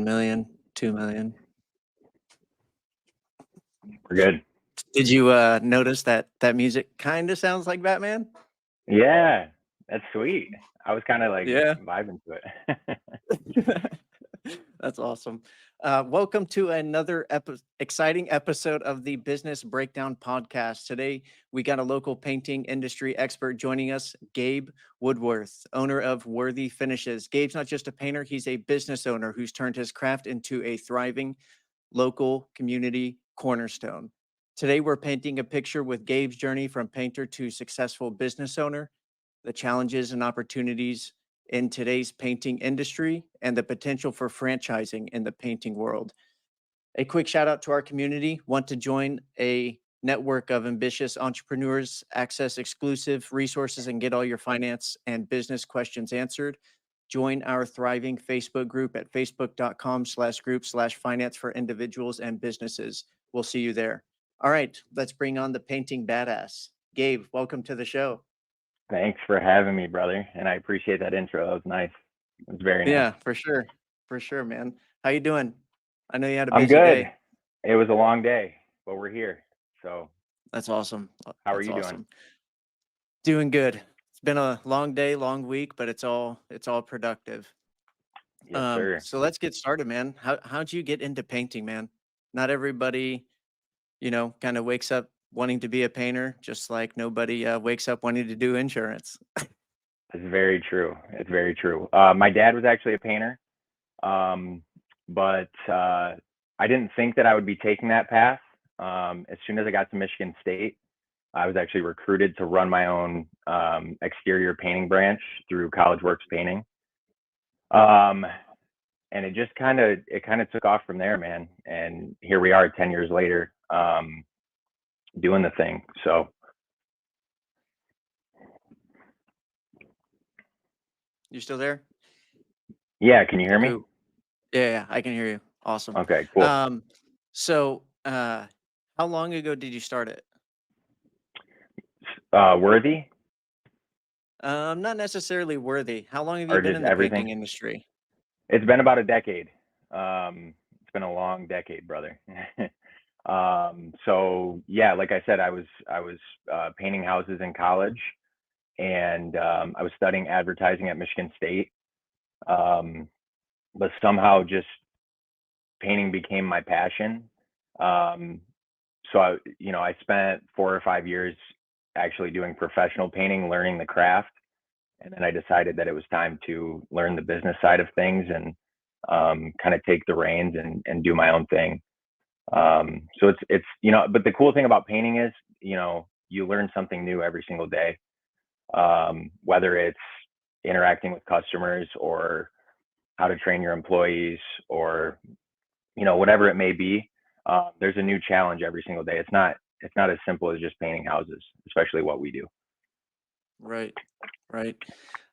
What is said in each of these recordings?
million, 2 million. We're good. Did you notice that music kind of sounds like Batman? Yeah, that's sweet. I was kind of like Yeah. vibing to it. That's awesome. Welcome to another exciting episode of the Business Breakdown Podcast. Today, we got a local painting industry expert joining us, Gabe Woodworth, owner of Worthy Finishes. Gabe's not just a painter, he's a business owner who's turned his craft into a thriving local community cornerstone. Today, we're painting a picture with Gabe's journey from painter to successful business owner, the challenges and opportunities in today's painting industry, and the potential for franchising in the painting world. A quick shout out to our community. Want to join a network of ambitious entrepreneurs, access exclusive resources, and get all your finance and business questions answered? Join our thriving Facebook group at facebook.com/group/finance for individuals and businesses. We'll see you there. All right, let's bring on the painting badass. Gabe, welcome to the show. Thanks for having me, brother. And I appreciate that intro. That was nice. It was very nice. Yeah, for sure. For sure, man. How you doing? I know you had a I'm busy good. day. It was a long day, but we're here. So That's awesome. how are That's you doing? awesome. Doing good. It's been a long day, long week, but it's all productive. Yes, sir. So let's get started, man. How'd you get into painting, man? Not everybody, kind of wakes up wanting to be a painter, just like nobody wakes up wanting to do insurance. It's very true. It's very true. My dad was actually a painter, but I didn't think that I would be taking that path. As soon as I got to Michigan State, I was actually recruited to run my own exterior painting branch through College Works Painting. And it just kind of took off from there, man. And here we are 10 years later, doing the thing. So You still there? yeah, can you hear me? Ooh. Yeah, I can hear you. Awesome. Okay, cool. So how long ago did you start it? Worthy? Not necessarily Worthy. How long have you Or been just in the everything? painting industry? It's been about a decade. It's been a long decade, brother. So yeah, like I said, I was painting houses in college, and I was studying advertising at Michigan State. But somehow just painting became my passion. So I spent 4 or 5 years actually doing professional painting, learning the craft, and then I decided that it was time to learn the business side of things and kind of take the reins and do my own thing. So it's but the cool thing about painting is you learn something new every single day, whether it's interacting with customers or how to train your employees or whatever it may be. There's a new challenge every single day. It's not as simple as just painting houses, especially what we do. Right.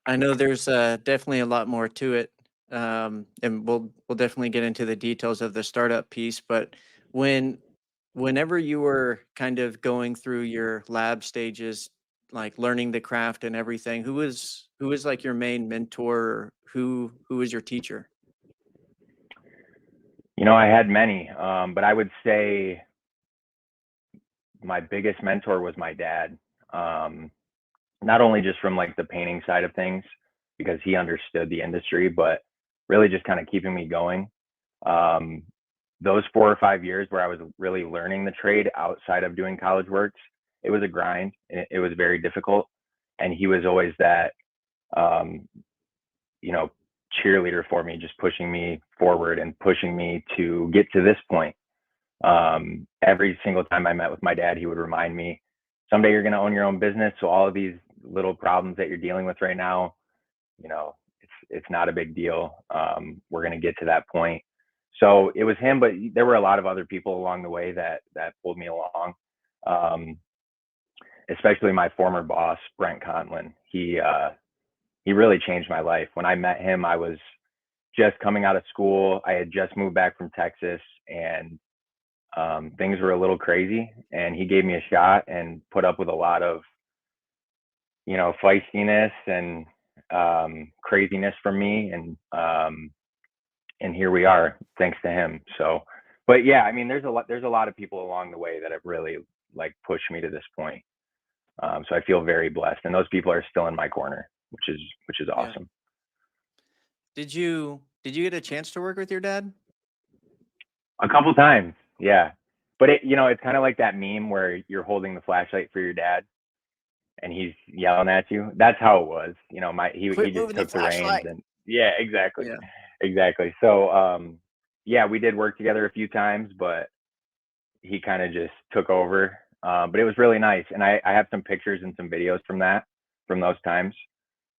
I know there's definitely a lot more to it, and we'll definitely get into the details of the startup piece. But whenever you were kind of going through your lab stages, like learning the craft and everything, who was like your main mentor? Or who was your teacher? I had many, but I would say my biggest mentor was my dad. Not only just from like the painting side of things, because he understood the industry, but really just kind of keeping me going. Um, those 4 or 5 years where I was really learning the trade outside of doing college works, it was a grind. It was very difficult, and he was always that, um, you know, cheerleader for me, just pushing me forward and pushing me to get to this point. Every single time I met with my dad, he would remind me, someday you're going to own your own business. So all of these little problems that you're dealing with right now, it's not a big deal. We're going to get to that point. So it was him, but there were a lot of other people along the way that pulled me along. Um, Especially my former boss, Brent Conlin. He really changed my life. When I met him, I was just coming out of school. I had just moved back from Texas, and things were a little crazy. And he gave me a shot and put up with a lot of, feistiness and craziness from me. And and here we are, thanks to him. So, but yeah, I mean, there's a lot of people along the way that have really like pushed me to this point. So I feel very blessed, and those people are still in my corner, which is Yeah. awesome. Did you get a chance to work with your dad? A couple times, yeah. But it's kind of like that meme where you're holding the flashlight for your dad, and he's yelling at you. That's how it was. He Quit just moving the took the reins, flashlight. and yeah, exactly, Yeah. exactly. So yeah, we did work together a few times, but he kind of just took over. But it was really nice, and I have some pictures and some videos from those times.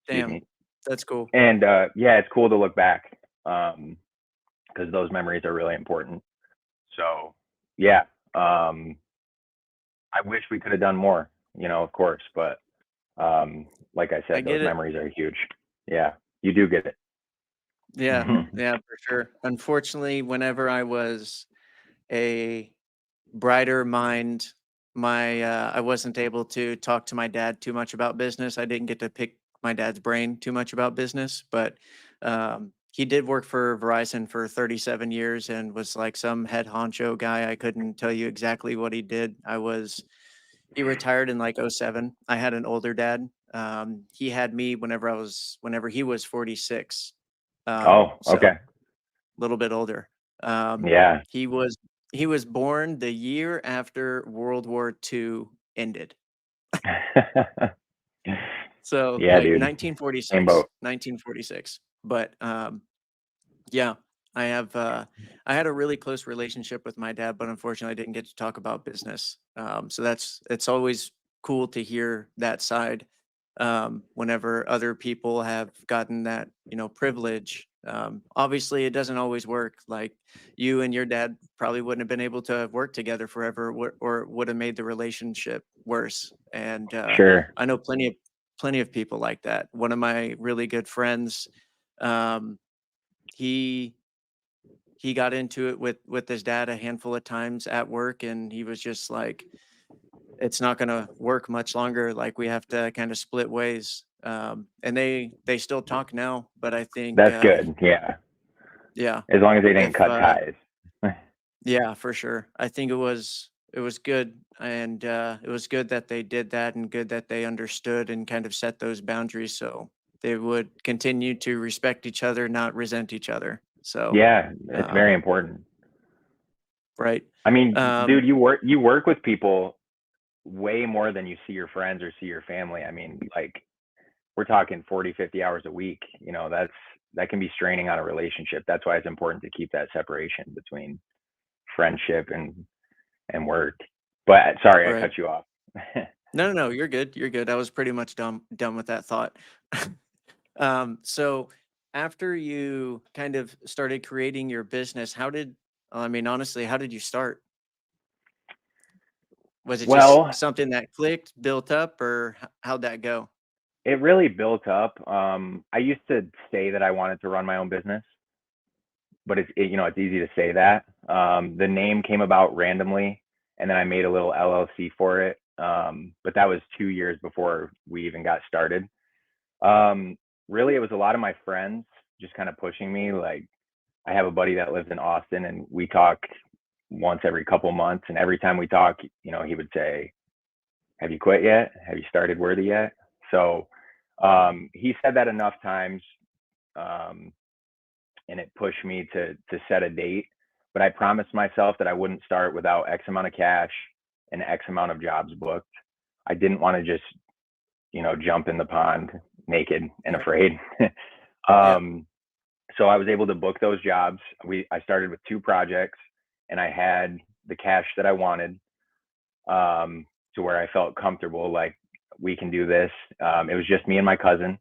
Excuse Damn. me. That's cool. And yeah, it's cool to look back because those memories are really important. So yeah, um, I wish we could have done more, of course, but like I I said, those get it. memories are huge. Yeah, you do get it. Yeah. Yeah, for sure. Unfortunately, whenever I was a brighter mind, I wasn't able to talk to my dad too much about business. I didn't get to pick my dad's brain too much about business, but he did work for Verizon for 37 years and was like some head honcho guy. I couldn't tell you exactly what he did. He retired in like '07. I had an older dad. He had me whenever he was 46. Oh, So okay. a little bit older. Um, Yeah. he was he was born the year after World War II ended. So Yeah, like dude. Same 1946, boat. 1946. But yeah, I have I had a really close relationship with my dad, but unfortunately I didn't get to talk about business. So it's always cool to hear that side whenever other people have gotten that, privilege. Obviously it doesn't always work. Like you and your dad probably wouldn't have been able to work together forever or would have made the relationship worse. And Sure. I know plenty of people like that. One of my really good friends, um, he he got into it with his dad a handful of times at work, and he was just like, "It's not gonna work much longer, like, we have to kinda split ways." And they still talk now, but I think, That's good. Yeah. yeah, As long as they didn't if, cut ties. yeah, for sure. I think it was good, and, it was good that they did that and good that they understood and kind of set those boundaries so they would continue to respect each other, not resent each other. So, Yeah, it's um, very important. right. I mean, Um dude, you work with people way more than you see your friends or see your family. I mean, like we're talking 40, 50 hours a week. That can be straining on a relationship. That's why it's important to keep that separation between friendship and work. But sorry, I Right. cut you off. No, no, no, you're good. You're good. I was pretty much done with that thought. So after you kind of started creating your business, I mean, honestly, how did you start? Was it just Well, something that clicked, built up, or how'd that go? it really built up. I used to say that I wanted to run my own business, but it's easy to say that. The name came about randomly, and then I made a little LLC for it. But that was 2 years before we even got started. Um, Really, it was a lot of my friends just kind of pushing me. Like, I have a buddy that lives in Austin, and we talk once every couple months. And every time we talk, he would say, "Have you quit yet? Have you started Worthy yet?" So he said that enough times, um, and it pushed me to set a date. But I promised myself that I wouldn't start without X amount of cash and X amount of jobs booked. I didn't want to just jump in the pond naked and Right. afraid. Yeah. um, so I was able to book those jobs. I started with 2 projects, and I had the cash that I wanted, to where I felt comfortable. Like, we can do this. It was just me and my cousin,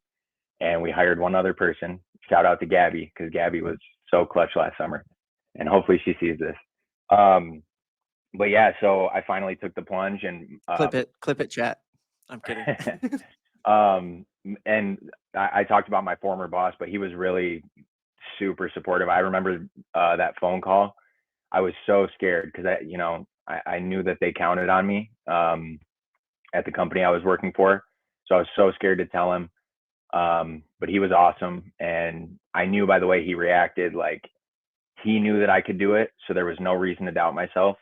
and we hired one other person. Shout out to Gabby, because Gabby was so clutch last summer, and hopefully she sees this. Um, but yeah, so I finally took the plunge, and Clip it, chat. I'm kidding. and I talked about my former boss, but he was really super supportive. I remember that phone call. I was so scared because I knew that they counted on me at the company I was working for, so I was so scared to tell him. But he was awesome, and I knew by the way he reacted, like he knew that I could do it, so there was no reason to doubt myself.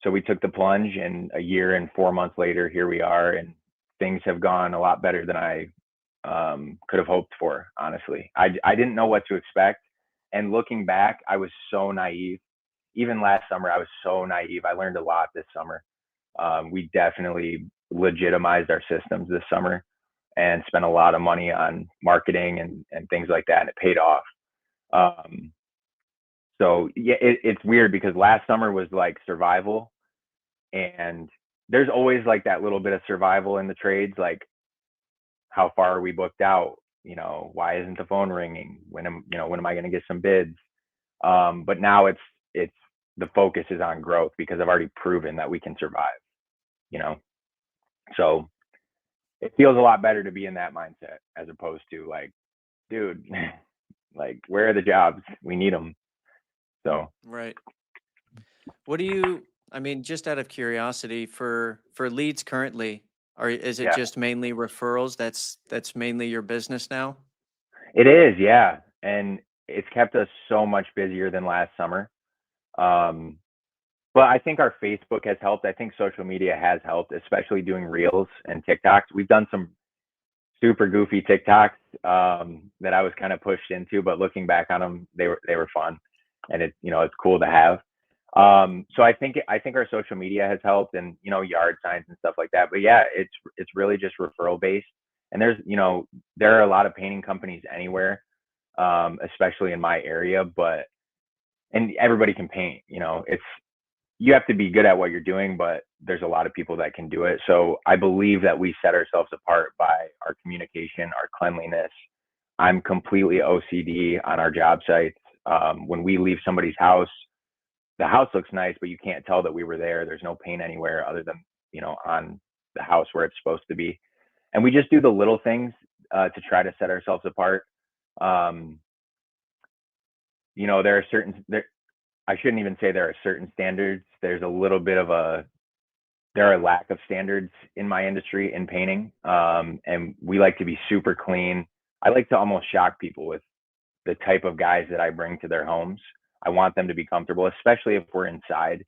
So we took the plunge, and a year and 4 months later, here we are, and things have gone a lot better than I could have hoped for. Honestly, I didn't know what to expect, and looking back, I was so naive. Even last summer, I was so naive. I learned a lot this summer. We definitely legitimized our systems this summer and spent a lot of money on marketing and things like that, and it paid off. Um, so yeah, it's weird because last summer was like survival, and there's always like that little bit of survival in the trades, like how far are we booked out? Why isn't the phone ringing? When am I going to get some bids? But now it's the focus is on growth because I've already proven that we can survive. You know, so it feels a lot better to be in that mindset as opposed to like, dude, like where are the jobs? We need them. So Right. What do you, I mean, just out of curiosity, for leads currently, is it yeah, just mainly referrals? That's mainly your business now? it is. Yeah. And it's kept us so much busier than last summer. Um, but I think our Facebook has helped. I think social media has helped, especially doing reels and TikToks. We've done some super goofy TikToks that I was kind of pushed into, but looking back on them, they were fun, and it's cool to have. So I think our social media has helped, and yard signs and stuff like that. But yeah, it's really just referral based, and there are a lot of painting companies anywhere, especially in my area, and everybody can paint. It's you have to be good at what you're doing, but there's a lot of people that can do it. So I believe that we set ourselves apart by our communication, our cleanliness. I'm completely OCD on our job sites. When we leave somebody's house, the house looks nice, but you can't tell that we were there. There's no paint anywhere other than, on the house where it's supposed to be. And we just do the little things to try to set ourselves apart. Um, there are I shouldn't even say there are certain standards. There's a little bit of there are a lack of standards in my industry in painting. And we like to be super clean. I like to almost shock people with the type of guys that I bring to their homes. I want them to be comfortable, especially if we're inside.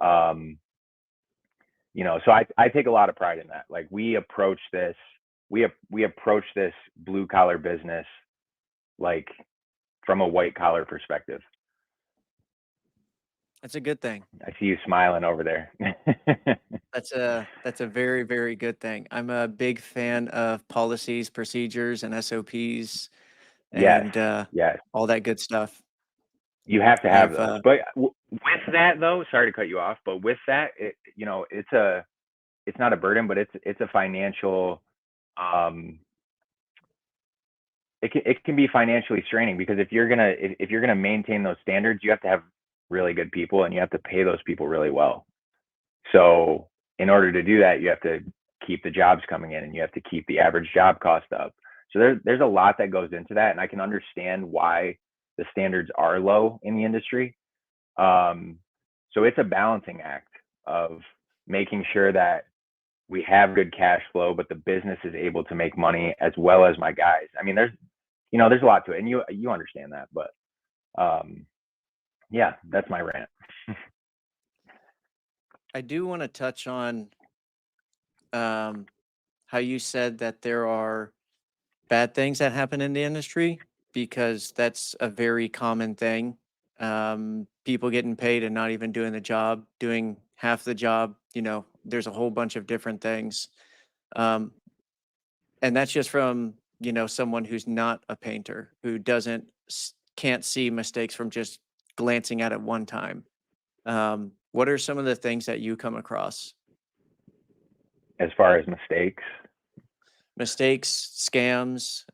Um, so I take a lot of pride in that. Like we approach this blue collar business like from a white collar perspective. That's a good thing. I see you smiling over there. That's a very, very good thing. I'm a big fan of policies, procedures, and SOPs, Yes, and yes. all that good stuff. You have to have I've those. But with that though, sorry to cut you off, but with that, it's not a burden, but it's a financial um it can be financially straining because if you're gonna maintain those standards, you have to have really good people and you have to pay those people really well. So in order to do that, you have to keep the jobs coming in and you have to keep the average job cost up. So there's a lot that goes into that, and I can understand why the standards are low in the industry. Um, so it's a balancing act of making sure that we have good cash flow, but the business is able to make money as well as my guys. I mean, there's a lot to it, and you understand that, but um, yeah, that's my rant. I do want to touch on um, how you said that there are bad things that happen in the industry because that's a very common thing. People getting paid and not even doing the job, doing half the job. There's a whole bunch of different things. Um, and that's just from, someone who's not a painter, who can't see mistakes from just glancing at it one time. What are some of the things that you come across? As far as mistakes, Mistakes, scams,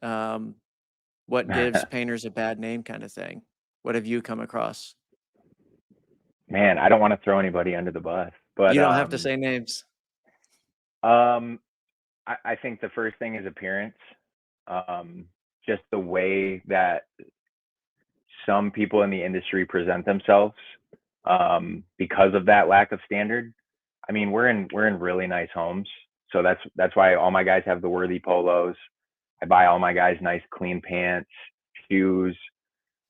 what gives painters a bad name kind of thing? What have you come across? man, I don't want to throw anybody under the bus, but You don't have to say names. um, I think the first thing is appearance. Um, just the way that some people in the industry present themselves because of that lack of standard. I mean, we're in really nice homes, so that's why all my guys have the worthy polos. I buy all my guys nice clean pants, shoes.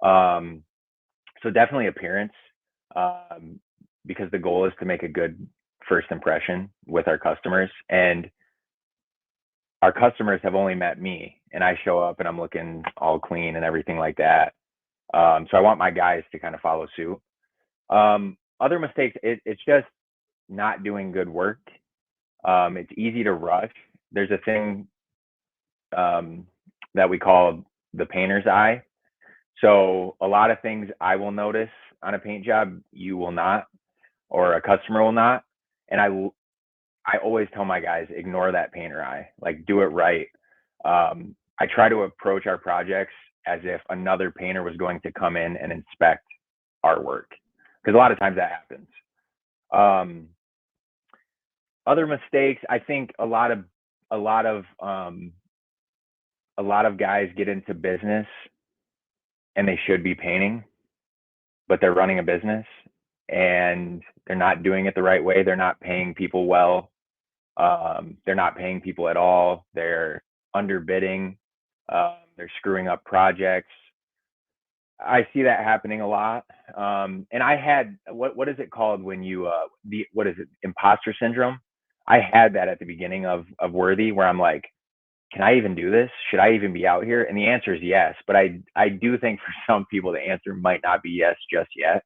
Um, So definitely appearance, um, because the goal is to make a good first impression with our customers. And our customers have only met me, and I show up and I'm looking all clean and everything like that. So I want my guys to kind of follow suit. Other mistakes, it's just not doing good work. It's easy to rush. There's a thing um, that we call the painter's eye. So a lot of things I will notice on a paint job, you will not, or a customer will not. And I always tell my guys, ignore that painter eye, like do it right. I try to approach our projects as if another painter was going to come in and inspect our work, because a lot of times that happens. Um, Other mistakes, I think a lot of um, a lot of guys get into business and they should be painting, but they're running a business and they're not doing it the right way. They're not paying people well. They're not paying people at all. They're underbidding. They're screwing up projects. I see that happening a lot. And I had what is it called when you the what is it, imposter syndrome? I had that at the beginning of Worthy, where I'm like, can I even do this? Should I even be out here? And the answer is yes. But I do think for some people the answer might not be yes just yet.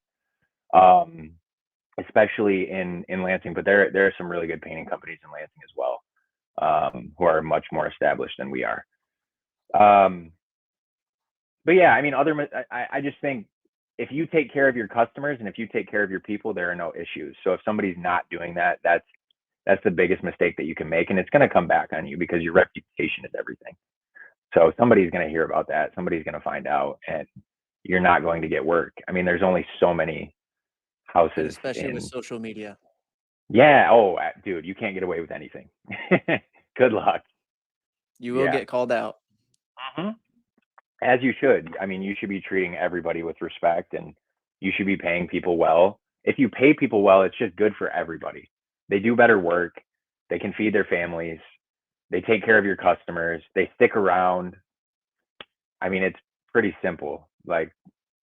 Um, Especially in Lansing, but there are some really good painting companies in Lansing as well, who are much more established than we are. Um, but yeah, I mean, I just think if you take care of your customers and if you take care of your people, there are no issues. So if somebody's not doing that, that's the biggest mistake that you can make, and it's going to come back on you because your reputation is everything. So somebody's going to hear about that, somebody's going to find out, and you're not going to get work. I mean, there's only so many And houses especially with in. social media. Yeah. Oh, dude, you can't get away with anything. Good luck. You will Yeah. get called out. Mhm. As you should. I mean, you should be treating everybody with respect and you should be paying people well. If you pay people well, it's just good for everybody. They do better work. They can feed their families. They take care of your customers. They stick around. I mean, it's pretty simple. Like,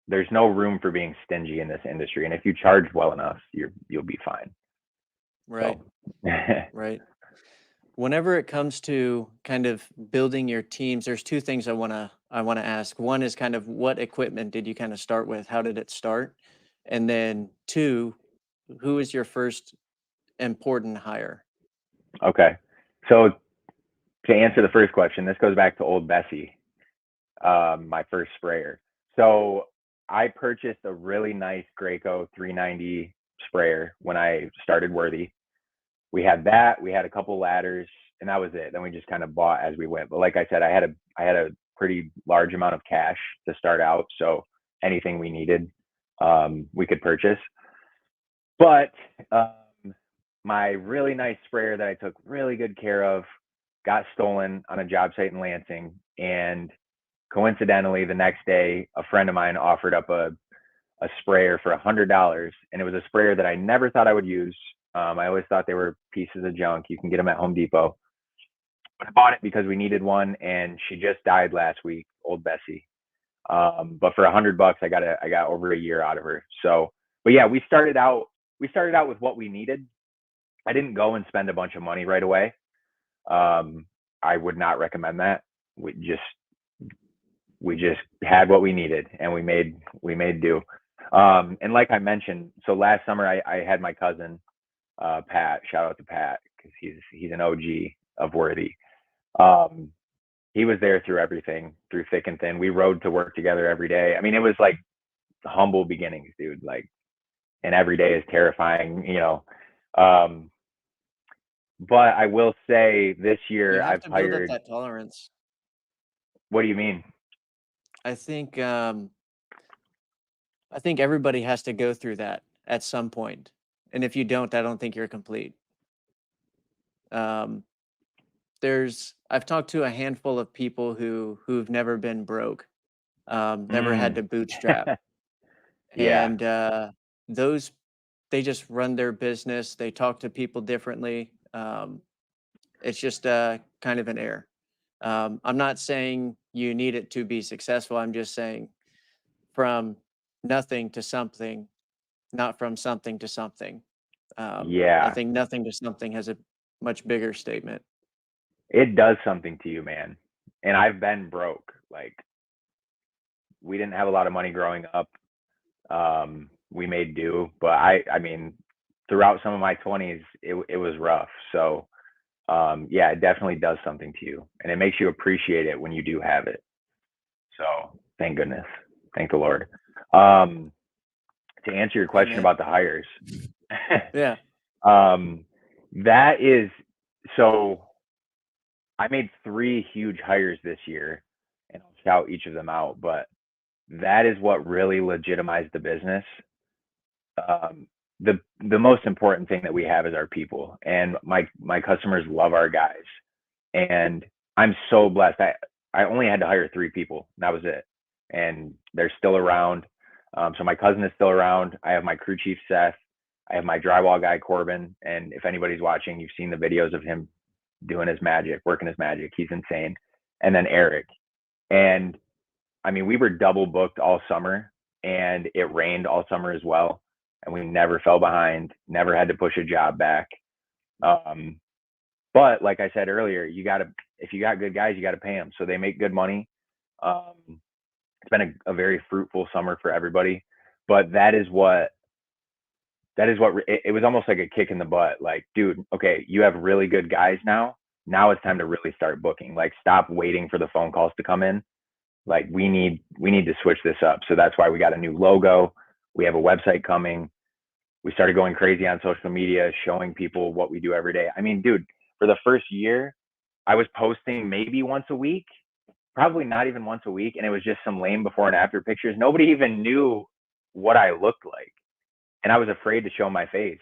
there's no room for being stingy in this industry. And if you charge well enough, you'll be fine. Right, So right. Whenever it comes to kind of building your teams, there's two things I wanna ask. One is kind of what equipment did you kind of start with? How did it start? And then two, who is your first important hire? okay. So to answer the first question, this goes back to old Bessie, my first sprayer. So I purchased a really nice Graco 390 sprayer when I started Worthy. We had that. We had a couple ladders, and that was it. Then we just kind of bought as we went. But like I said, I had a pretty large amount of cash to start out, so anything we needed, we could purchase. But my really nice sprayer that I took really good care of got stolen on a job site in Lansing, and coincidentally, the next day, a friend of mine offered up a sprayer for $100, and it was a sprayer that I never thought I would use. I always thought they were pieces of junk. You can get them at Home Depot. But I bought it because we needed one, and she just died last week, old Bessie. But for $100, I got over a year out of her. So, but yeah, we started out with what we needed. I didn't go and spend a bunch of money right away. Um, I would not recommend that. We just had what we needed and we made do. And like I mentioned, so last summer I had my cousin, Pat, shout out to Pat, because he's an OG of Worthy. Um, he was there through everything, through thick and thin. We rode to work together every day. I mean, it was like humble beginnings, dude. Like, and every day is terrifying, you know. Um, but I will say this You year have I've to build up hired. that tolerance. What do you mean? I think I think everybody has to go through that at some point. And if you don't, I don't think you're complete. Um, I've talked to a handful of people who've never been broke, never had Mm. to bootstrap, Yeah. and those they just run their business. They talk to people differently. It's just kind of an error. I'm not saying you need it to be successful. I'm just saying from nothing to something, not from something to something. I Yeah, think nothing to something has a much bigger statement. it does something to you, man. And I've been broke. Like, we didn't have a lot of money growing up. We made do, but I mean, throughout some of my 20s, it was rough. So, yeah, it definitely does something to you, and it makes you appreciate it when you do have it. So, thank goodness, thank the Lord. Um, to answer your question Amen. about the hires, Yeah. um, that is so. I made 3 huge hires this year, and I'll shout each of them out. But that is what really legitimized the business. um, the most important thing that we have is our people, and my customers love our guys, and I'm so blessed. I only had to hire 3 people. That was it, and they're still around. So my cousin is still around. I have my crew chief Seth. I have my drywall guy Corbin, and if anybody's watching, you've seen the videos of him doing his magic, working his magic. He's insane. And then Eric, and I mean, we were double booked all summer, and it rained all summer as well. And we never fell behind, never had to push a job back. Um, but like I said earlier, if you got good guys, you got to pay them. So they make good money. Um, it's been a very fruitful summer for everybody. But it was almost like a kick in the butt. Like, dude, okay, you have really good guys now. Now it's time to really start booking. Like, stop waiting for the phone calls to come in. Like, we need to switch this up. So that's why we got a new logo. We have a website coming. We started going crazy on social media, showing people what we do every day. I mean, dude, for the first year, I was posting maybe once a week, probably not even once a week, and it was just some lame before and after pictures. Nobody even knew what I looked like, and I was afraid to show my face.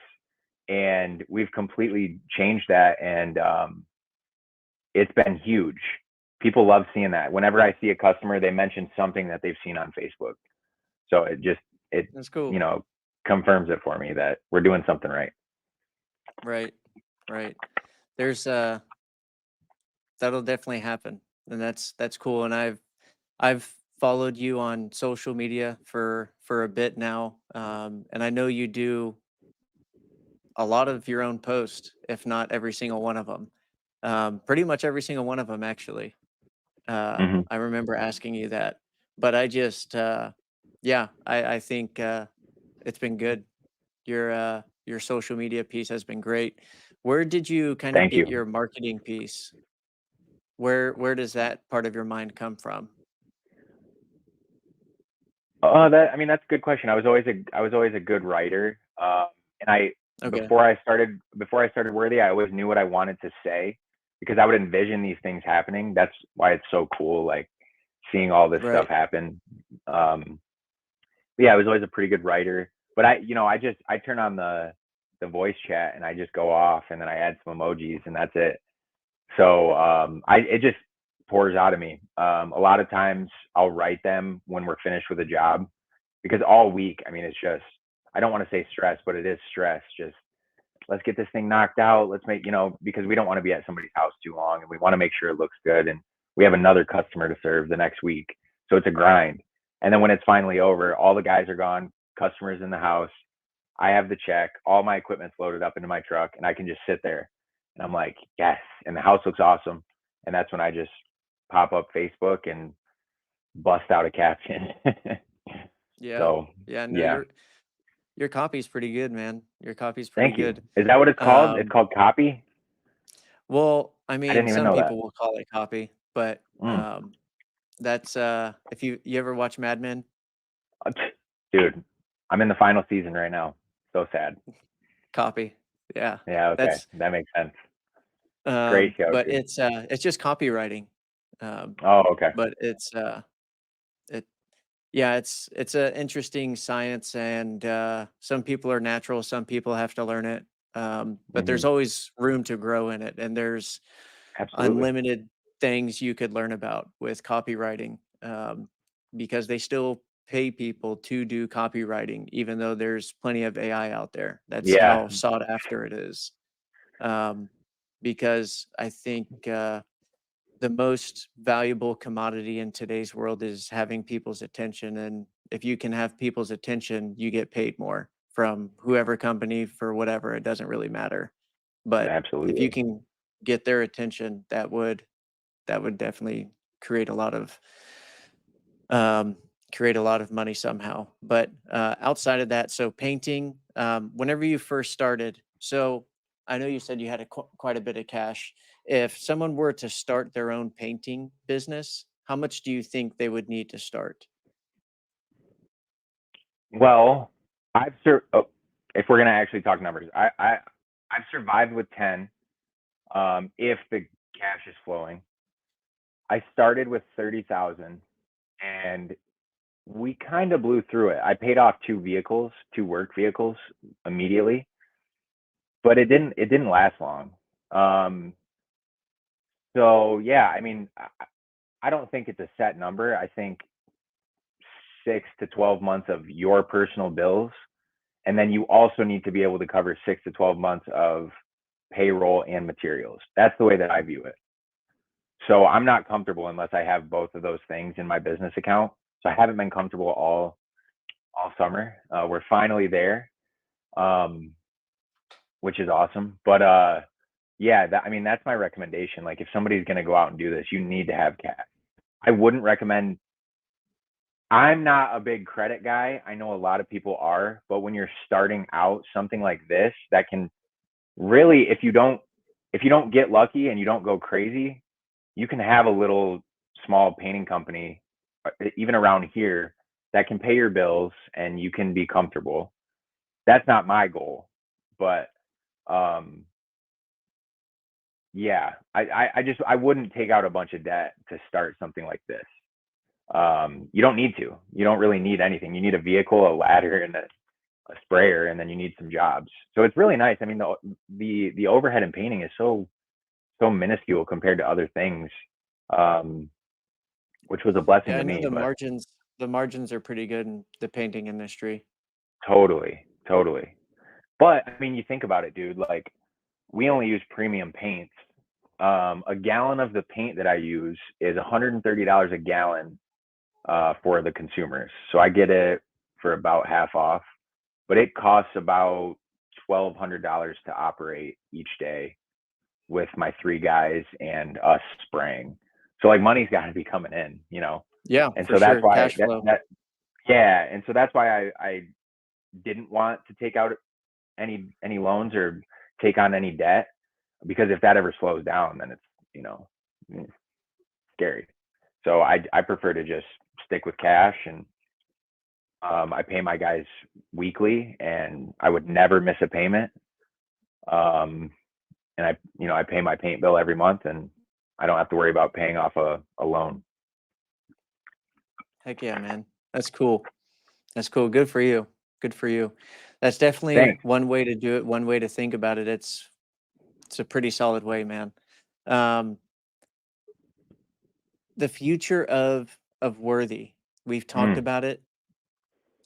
And we've completely changed that, and it's been huge. People love seeing that. Whenever I see a customer, they mention something that they've seen on Facebook. So it That's cool. you know confirms it for me that we're doing something right. Right. Right. There's that'll definitely happen. And that's cool. And I've followed you on social media for a bit now. And I know you do a lot of your own posts, if not every single one of them. Pretty much every single one of them, actually. Hmm. I remember asking you that, but I just, yeah, I think it's been good. Your social media piece has been great. Where did you kind of Thank get you. your marketing piece? Where does that part of your mind come from? That I mean, that's a good question. I was always a good writer, and I Okay. before I started Worthy, I always knew what I wanted to say because I would envision these things happening. That's why it's so cool, like seeing all this stuff Right. happen. Um, but yeah, I was always a pretty good writer, but I turn on the voice chat and I just go off, and then I add some emojis, and that's it. So I it just pours out of me. A lot of times I'll write them when we're finished with a job, because all week, I mean, it's just, I don't want to say stress, but it is stress. Just, let's get this thing knocked out. Let's make, because we don't want to be at somebody's house too long, and we want to make sure it looks good. And we have another customer to serve the next week. So it's a grind. And then when it's finally over, all the guys are gone, customers in the house. I have the check, all my equipment's loaded up into my truck, and I can just sit there. And I'm like, yes. And the house looks awesome. And that's when I just pop up Facebook and bust out a caption. Yeah. So, Yeah. No, yeah. your copy's pretty good, man. Your copy's pretty Thank you. good. Is that what it's called? It's Um, called copy? well, I I mean, didn't even some know that. people will call it copy, but Mm. that's if you ever watch Mad Men, Dude, I'm in the final season right now. So sad. copy. Yeah. Yeah, okay. That's That makes sense. Great show, but too. it's just copywriting. Um, Oh, okay. but it yeah, it's a interesting science, and some people are natural, some people have to learn it. But Hmm. there's always room to grow in it, and there's Absolutely. unlimited things you could learn about with copywriting, because they still pay people to do copywriting, even though there's plenty of AI out there. That's Yeah. how sought after it is. Um, because I think the most valuable commodity in today's world is having people's attention. And if you can have people's attention, you get paid more from whoever company for whatever. It doesn't really matter. But if you Absolutely. can get their attention, that would definitely create a lot of um, create a lot of money somehow. But outside of that, so painting, whenever you first started, so I know you said you had quite a bit of cash. If someone were to start their own painting business, how much do you think they would need to start? Well, if we're gonna actually talk numbers, I've survived with 10 if the cash is flowing. I started with 30,000 and we kind of blew through it. I paid off two work vehicles immediately, but it didn't last long. Um, so yeah, I mean, I don't think it's a set number. I think 6 to 12 months of your personal bills, and then you also need to be able to cover 6 to 12 months of payroll and materials. That's the way that I view it. So I'm not comfortable unless I have both of those things in my business account. So I haven't been comfortable all summer. We're finally there, um, which is awesome. But yeah, I mean that's my recommendation. Like if somebody's gonna go out and do this, you need to have cash. I wouldn't recommend. I'm not a big credit guy. I know a lot of people are, but when you're starting out, something like this that can really, if you don't get lucky and you don't go crazy, you can have a little small painting company, even around here, that can pay your bills and you can be comfortable. That's not my goal, but um, yeah, I wouldn't take out a bunch of debt to start something like this. You don't need to. You don't really need anything. You need a vehicle, a ladder, and a sprayer, and then you need some jobs. So it's really nice. I mean, the overhead in painting is so minuscule compared to other things, um, which was a blessing Yeah, to I know me. But the margins are pretty good in the painting industry. totally, totally. But I mean, you think about it, dude. Like we only use premium paints. A gallon of the paint that I use is $130 a gallon for the consumers. So I get it for about half off, but it costs about $1,200 to operate each day with my three guys and us spraying. So like money's got to be coming in. Yeah, And for so that's sure. why Cash flow. yeah, and so that's why I didn't want to take out any loans or take on any debt, because if that ever slows down, then it's you know mm, scary. So I prefer to just stick with cash, and I pay my guys weekly, and I would never miss a payment. Um, and I pay my paint bill every month, and I don't have to worry about paying off a loan. Heck yeah, man. That's cool. That's cool. Good for you. Good for you. That's definitely Thanks. one way to do it, one way to think about it. It's a pretty solid way, man. Um, the future of Worthy. We've talked Mm, about it.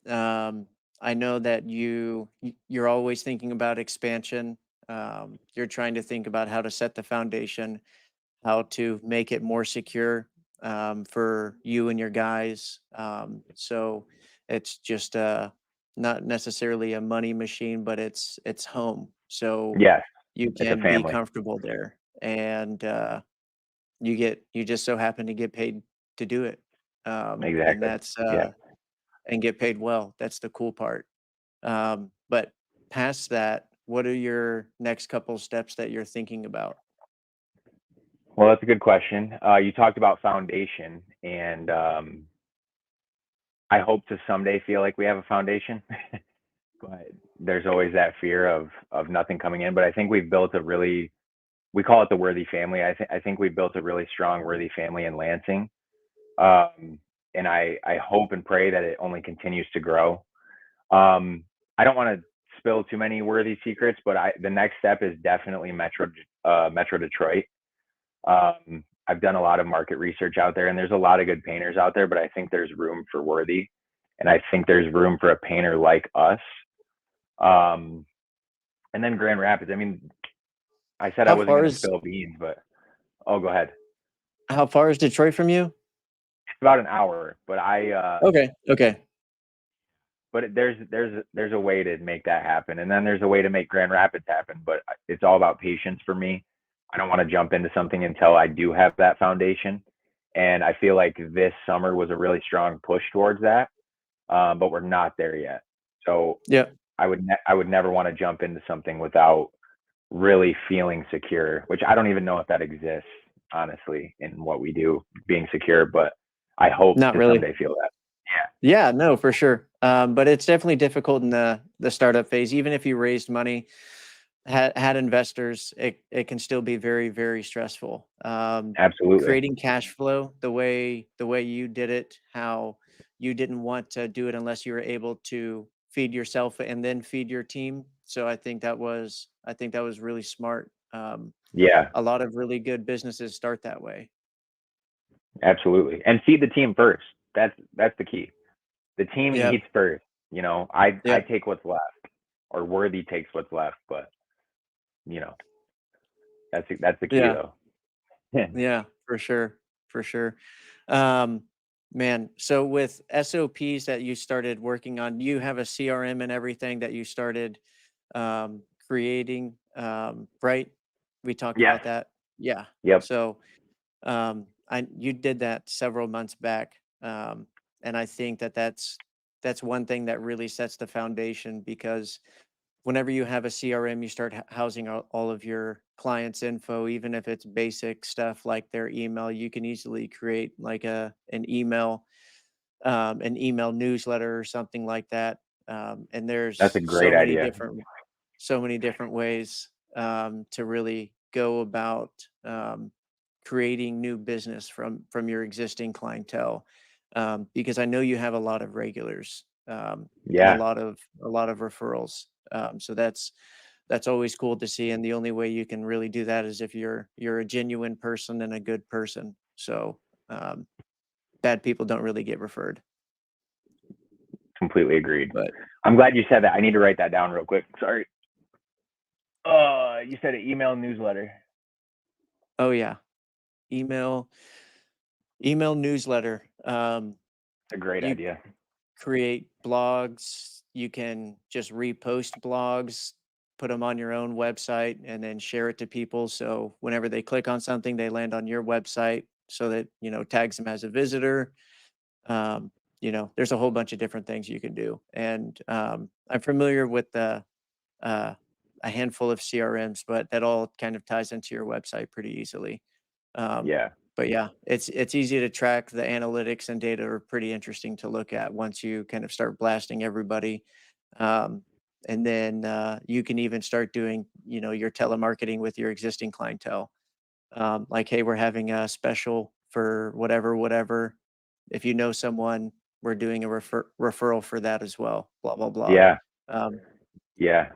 I know that you're always thinking about expansion. You're trying to think about how to set the foundation, how to make it more secure for you and your guys. So it's just not necessarily a money machine, but it's home. So yes, you it's a can be family. comfortable there, and you just so happen to get paid to do it, and Exactly. that's Yeah. and get paid well. That's the cool part. But past that, what are your next couple steps that you're thinking about? Well, that's a good question. You talked about foundation, and I hope to someday feel like we have a foundation, but there's always that fear of nothing coming in. But I think we've built we call it the Worthy family. I think we built a really strong Worthy family in Lansing, um, and I hope and pray that it only continues to grow. Um, I don't want to spill too many Worthy secrets, but the next step is definitely Metro Detroit. I've done a lot of market research out there, and there's a lot of good painters out there, but I think there's room for Worthy, and I think there's room for a painter like us. Um, and then Grand Rapids. I mean, I said I How wasn't far going to is spill beans, but oh, go ahead. How far is Detroit from you? It's about an hour, but Okay. Okay. there's a way to make that happen, and then there's a way to make Grand Rapids happen. But it's all about patience for me. I don't want to jump into something until I do have that foundation, and I feel like this summer was a really strong push towards that, but we're not there yet. So Yeah. I would never want to jump into something without really feeling secure, which I don't even know if that exists, honestly, in what we do, being secure, but I hope Not to really. someday feel that. Yeah, no, for sure. But it's definitely difficult in the startup phase. Even if you raised money, had investors, it can still be very, very stressful. Absolutely. Creating cash flow the way you did it, how you didn't want to do it unless you were able to feed yourself and then feed your team. So I think that was really smart. Yeah, A lot of really good businesses start that way. absolutely. And feed the team first. That's the key. The team Yep. eats first. You know, I Yep. take what's left, or Worthy takes what's left, but you know, that's the key Yeah. though. Yeah, for sure, for sure. Um, Man, so with SOPs that you started working on, you have a CRM and everything that you started creating, right? We talked Yes. about that. Yeah. Yep. So I you did that several months back, and I think that's one thing that really sets the foundation because whenever you have a CRM, you start housing all of your clients' info, even if it's basic stuff like their email. You can easily create like an email newsletter or something like that. And That's a there's great idea. so many different ways to really go about creating new business from your existing clientele. Because I know you have a lot of regulars and Yeah, a lot of referrals. So that's always cool to see. And the only way you can really do that is if you're a genuine person and a good person. So um, bad people don't really get referred. completely agreed. But I'm glad you said that. I need to write that down real quick. Sorry. You said an email newsletter. oh yeah, email newsletter. It's a great You idea. create blogs. You can just repost blogs, put them on your own website, and then share it to people. So whenever they click on something, they land on your website so that, tags them as a visitor. Um, there's a whole bunch of different things you can do. And I'm familiar with uh, a handful of CRMs, but that all kind of ties into your website pretty easily. Um, Yeah, but yeah, it's easy to track. The analytics and data are pretty interesting to look at once you kind of start blasting everybody. Um, and then you can even start doing, your telemarketing with your existing clientele. Like, hey, we're having a special for whatever. If you know someone, we're doing a referral for that as well. Blah blah blah. yeah, Um, yeah.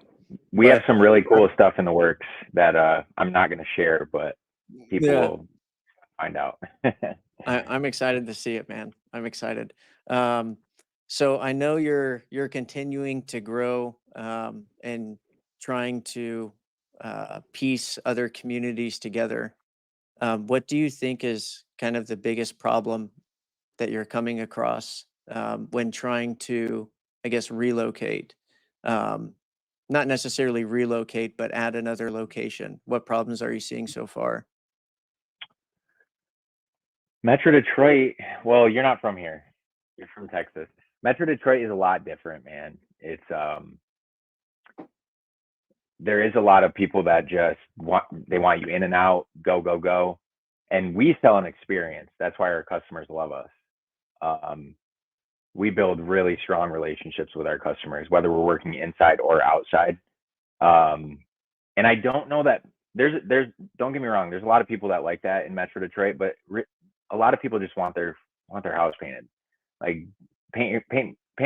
We have but some really I'm, cool stuff in the works that I'm not going to share, but people yeah, will find out. I'm excited to see it, man. I'm excited. Um, so I know you're continuing to grow and trying to piece other communities together. What do you think is kind of the biggest problem that you're coming across when trying to, I guess, relocate? Um, Not necessarily relocate, but add another location. What problems are you seeing so far? Metro Detroit, well, you're not from here. You're from Texas. Metro Detroit is a lot different, man. It's there is a lot of people that just want you in and out, go, go, go. And we sell an experience. That's why our customers love us. Um, we build really strong relationships with our customers, whether we're working inside or outside. Um, and I don't know that there's don't get me wrong, there's a lot of people that like that in Metro Detroit, but a lot of people just want their house painted. Like paint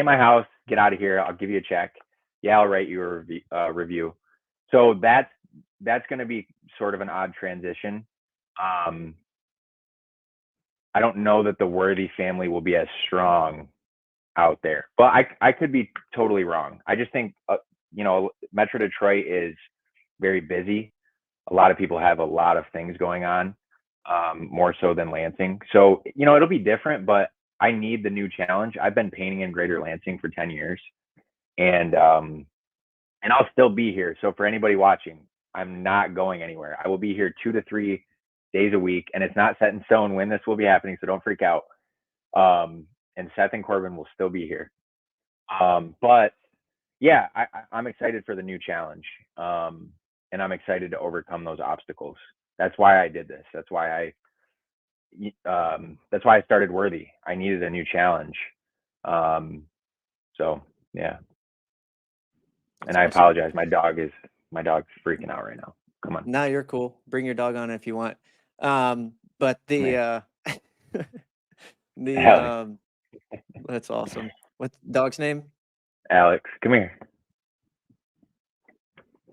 my house, get out of here. I'll give you a check. Yeah, I'll write you a review. So that's going to be sort of an odd transition. Um, I don't know that the Worthy family will be as strong out there, but I could be totally wrong. I just think Metro Detroit is very busy. A lot of people have a lot of things going on. more so than Lansing. So, it'll be different, but I need the new challenge. I've been painting in Greater Lansing for 10 years, and I'll still be here. So for anybody watching, I'm not going anywhere. I will be here 2 to 3 days a week, and it's not set in stone when this will be happening, so don't freak out. And Seth and Corbin will still be here. But yeah, I'm excited for the new challenge, and I'm excited to overcome those obstacles. That's why I did this. That's why I started Worthy. I needed a new challenge. So yeah. That's And I awesome. apologize. My dog's freaking out right now. Come on. No, you're cool. Bring your dog on if you want. But Come here. the Alex. that's awesome. What's the dog's name? Alex, come here.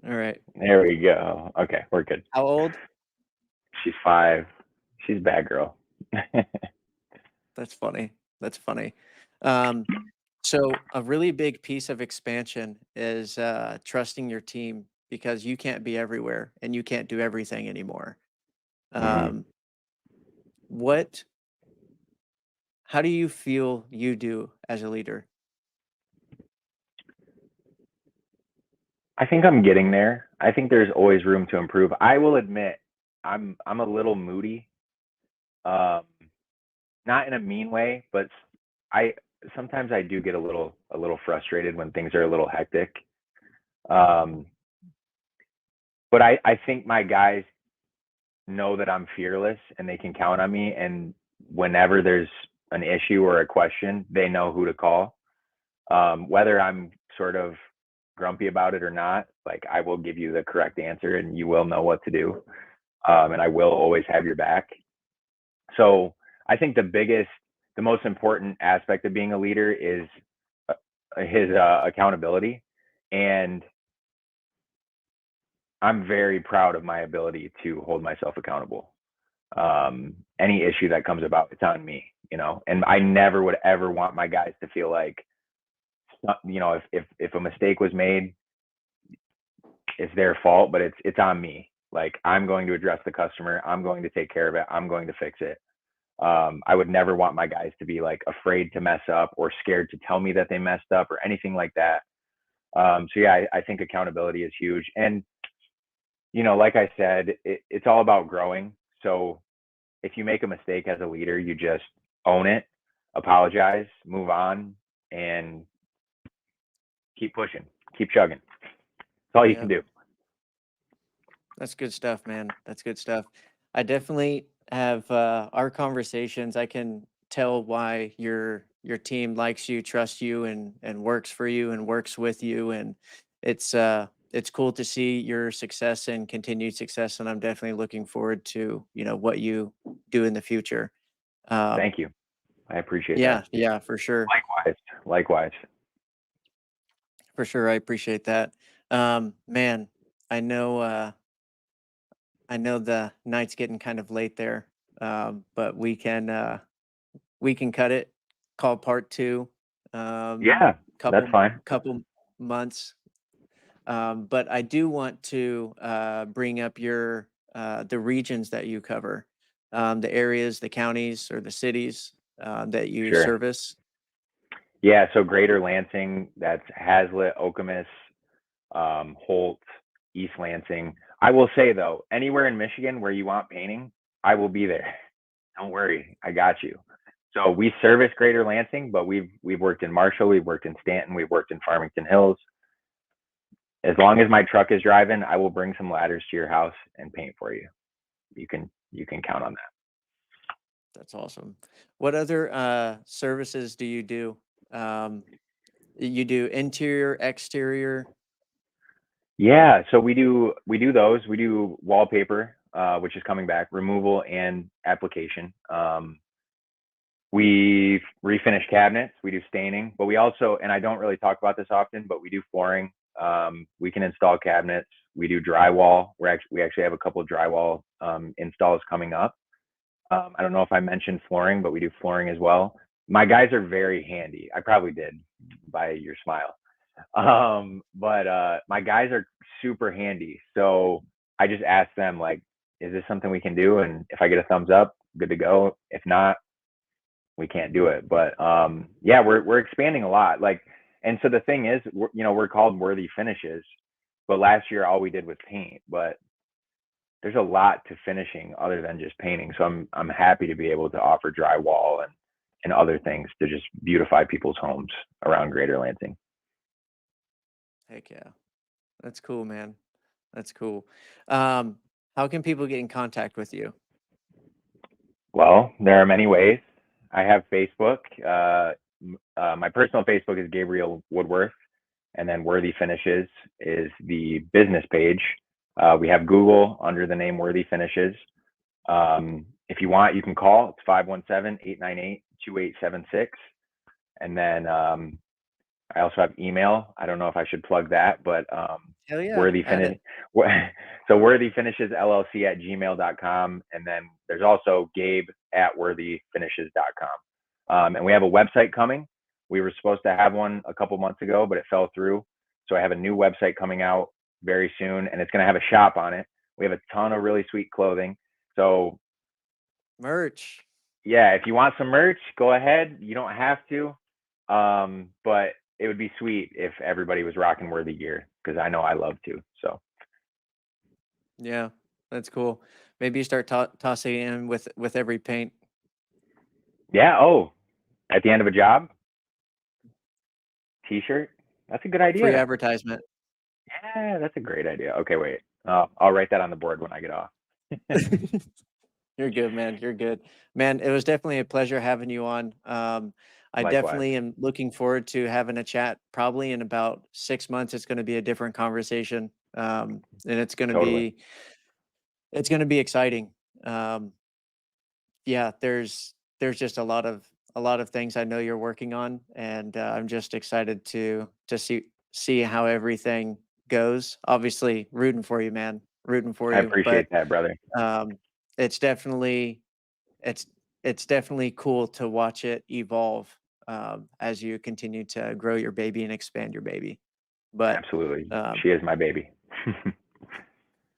All right. There we go. Okay, we're good. How old? She's 5. She's a bad girl. That's funny. That's funny. Um, so a really big piece of expansion is trusting your team because you can't be everywhere and you can't do everything anymore. Mhm. Um, what how do you feel you do as a leader? I think I'm getting there. I think there's always room to improve. I will admit, I'm a little moody. Um, Not in a mean way, but I sometimes I do get a little frustrated when things are a little hectic. Um, but I think my guys know that I'm fearless and they can count on me. And whenever there's an issue or a question, they know who to call. Whether I'm sort of grumpy about it or not, like I will give you the correct answer and you will know what to do. And I will always have your back. So I think the most important aspect of being a leader is his accountability. And I'm very proud of my ability to hold myself accountable. Any issue that comes about, it's on me, and I never would ever want my guys to feel like, if a mistake was made, it's their fault, but it's on me. Like I'm going to address the customer. I'm going to take care of it. I'm going to fix it. I would never want my guys to be like afraid to mess up or scared to tell me that they messed up or anything like that. So yeah, I think accountability is huge. And like I said, it's all about growing. So if you make a mistake as a leader, you just own it, apologize, move on, and keep pushing, keep chugging. That's all you Yeah, can do. that's good stuff, man. That's good stuff. I definitely have our conversations. I can tell why your team likes you, trusts you, and works for you and works with you. And it's cool to see your success and continued success. And I'm definitely looking forward to what you do in the future. Um, Thank you. I appreciate that. yeah, yeah, for sure. Likewise. Likewise. For sure. I appreciate that. Man, I know I know the night's getting kind of late there. But we can cut it, call part two, um, Yeah, that's couple fine. couple months. But I do want to bring up your the regions that you cover, the areas, the counties, or the cities that you Sure. service. Yeah, so Greater Lansing, that's Hazlitt, Okemos, Holt, East Lansing. I will say though, anywhere in Michigan where you want painting, I will be there. Don't worry, I got you. So we service Greater Lansing, but we've worked in Marshall, we've worked in Stanton, we've worked in Farmington Hills. As long as my truck is driving, I will bring some ladders to your house and paint for you. You can count on that. That's awesome. What other services do you do? Um, you do interior, exterior. Yeah, so we do those. We do wallpaper, which is coming back, removal and application. We refinish cabinets, we do staining, but we also, and I don't really talk about this often, but we do flooring. We can install cabinets. We do drywall. We actually have a couple of drywall installs coming up. I don't know if I mentioned flooring, but we do flooring as well. My guys are very handy. I probably did by your smile. But my guys are super handy. So I just ask them like, is this something we can do? And if I get a thumbs up, good to go. If not, we can't do it. But yeah, we're expanding a lot. Like, and so the thing is, we're called Worthy Finishes, but last year all we did was paint. But there's a lot to finishing other than just painting. So I'm happy to be able to offer drywall and other things to just beautify people's homes around Greater Lansing. Heck yeah. That's cool, man. That's cool. How can people get in contact with you? Well, there are many ways. I have Facebook. My personal Facebook is Gabriel Woodworth, and then Worthy Finishes is the business page. We have Google under the name Worthy Finishes. If you want, you can call. It's 517-898-2876. And then I also have email. I don't know if I should plug that, but Hell yeah, Worthy add Finish. it. So worthyfinishesllc@gmail.com. And then there's also gabe@worthyfinishes.com. And we have a website coming. We were supposed to have one a couple months ago, but it fell through. So I have a new website coming out very soon, and it's going to have a shop on it. We have a ton of really sweet clothing. So Merch. yeah, if you want some merch, go ahead. You don't have to. But it would be sweet if everybody was rocking Worthy gear, because I know I love to. So Yeah, that's cool. Maybe you start tossing in with every paint. yeah. Oh, at the end of a job, T-shirt. That's a good Free idea. advertisement. Yeah, that's a great idea. Okay, wait. I'll write that on the board when I get off. You're good, man. You're good. Man, it was definitely a pleasure having you on. I Likewise. definitely am looking forward to having a chat. Probably in about 6 months, it's going to be a different conversation, and Totally. it's going to be exciting. Um, yeah, there's just a lot of things I know you're working on, and I'm just excited to see how everything goes. Obviously, rooting for you, man. Rooting for I you, appreciate but that, brother. um, it's definitely it's it's definitely cool to watch it evolve, as you continue to grow your baby and expand your baby. But Absolutely. um, She is my baby. that's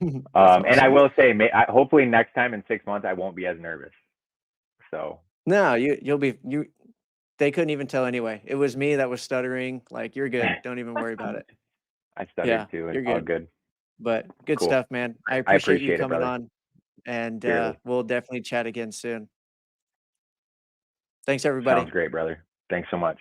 And I awesome. will say, hopefully next time in 6 months, I won't be as nervous. So No, you'll be you. They couldn't even tell anyway. It was me that was stuttering. Like, you're good. Don't even worry about it. I stuttered Yeah, too. It's you're all good. good. But good Cool. stuff, man. I I appreciate you appreciate it, coming brother. on, and Dearly. we'll definitely chat again soon. Thanks, everybody. Sounds great, brother. Thanks so much.